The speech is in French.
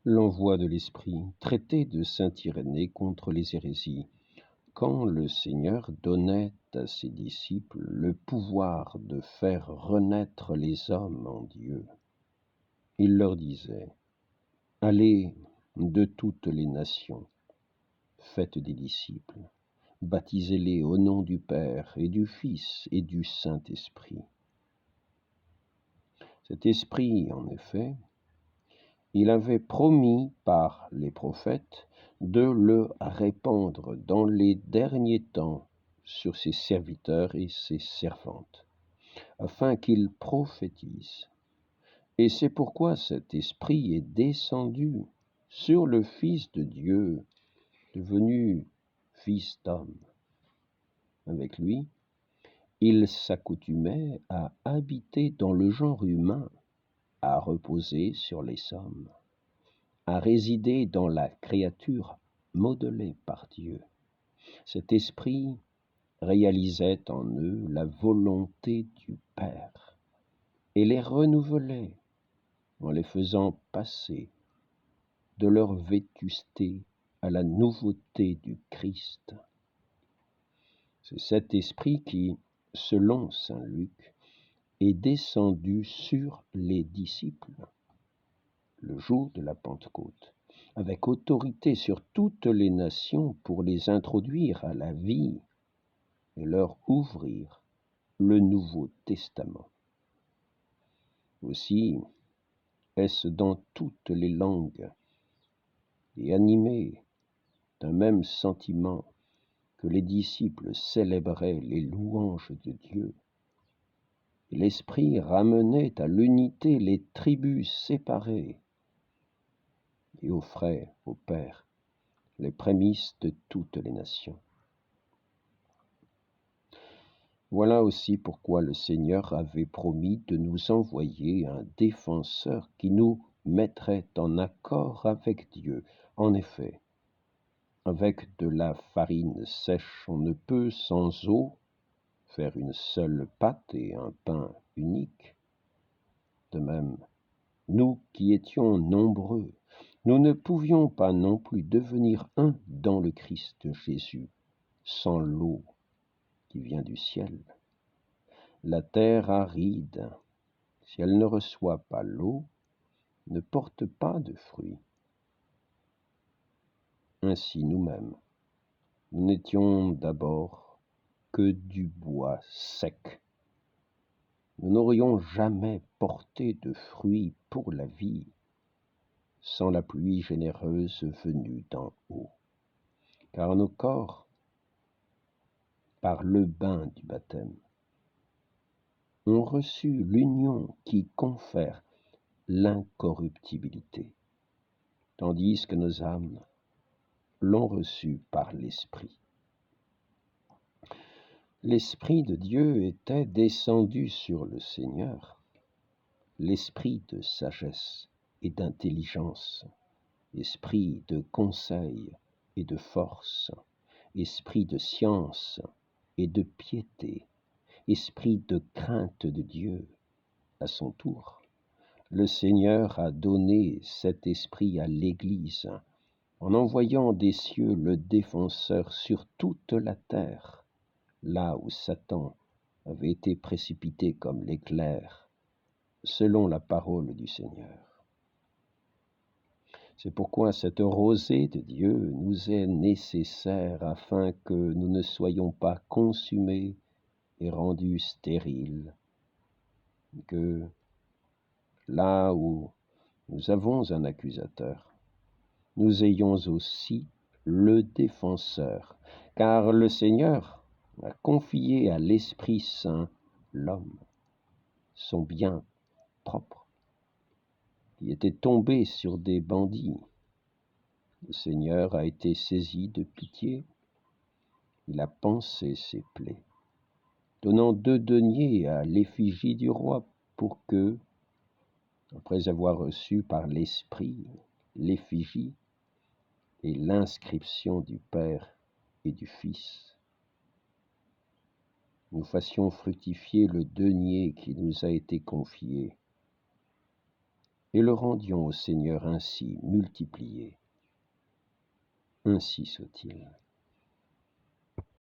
L'envoi de l'Esprit, traité de saint Irénée contre les hérésies, quand le Seigneur donnait à ses disciples le pouvoir de faire renaître les hommes en Dieu. Il leur disait : « Allez de toutes les nations, faites des disciples, baptisez-les au nom du Père et du Fils et du Saint-Esprit. » Cet esprit, en effet, il avait promis par les prophètes de le répandre dans les derniers temps sur ses serviteurs et ses servantes, afin qu'ils prophétisent. Et c'est pourquoi cet esprit est descendu sur le Fils de Dieu, devenu Fils d'homme. Avec lui, il s'accoutumait à habiter dans le genre humain, à reposer sur les hommes, à résider dans la créature modelée par Dieu. Cet esprit réalisait en eux la volonté du Père et les renouvelait en les faisant passer de leur vétusté à la nouveauté du Christ. C'est cet esprit qui, selon saint Luc, est descendu sur les disciples le jour de la Pentecôte, avec autorité sur toutes les nations pour les introduire à la vie et leur ouvrir le Nouveau Testament. Aussi est-ce dans toutes les langues et animés d'un même sentiment que les disciples célébraient les louanges de Dieu. Et l'Esprit ramenait à l'unité les tribus séparées et offrait au Père les prémices de toutes les nations. Voilà aussi pourquoi le Seigneur avait promis de nous envoyer un défenseur qui nous mettrait en accord avec Dieu. En effet, avec de la farine sèche, on ne peut sans eau faire une seule pâte et un pain unique. De même, nous qui étions nombreux, nous ne pouvions pas non plus devenir un dans le Christ Jésus, sans l'eau qui vient du ciel. La terre aride, si elle ne reçoit pas l'eau, ne porte pas de fruits. Ainsi nous-mêmes, nous n'étions d'abord que du bois sec. Nous n'aurions jamais porté de fruits pour la vie sans la pluie généreuse venue d'en haut. Car nos corps, par le bain du baptême, ont reçu l'union qui confère l'incorruptibilité, tandis que nos âmes l'ont reçu par l'Esprit. L'Esprit de Dieu était descendu sur le Seigneur, l'esprit de sagesse et d'intelligence, esprit de conseil et de force, esprit de science et de piété, esprit de crainte de Dieu. À son tour, le Seigneur a donné cet esprit à l'Église en envoyant des cieux le défenseur sur toute la terre, là où Satan avait été précipité comme l'éclair, selon la parole du Seigneur. C'est pourquoi cette rosée de Dieu nous est nécessaire afin que nous ne soyons pas consumés et rendus stériles, que là où nous avons un accusateur, nous ayons aussi le défenseur, car le Seigneur a confié à l'Esprit Saint l'homme, son bien propre, qui était tombé sur des bandits. Le Seigneur a été saisi de pitié, il a pansé ses plaies, donnant 2 deniers à l'effigie du roi pour que, après avoir reçu par l'Esprit l'effigie et l'inscription du Père et du Fils, nous fassions fructifier le denier qui nous a été confié, et le rendions au Seigneur ainsi multiplié. Ainsi soit-il.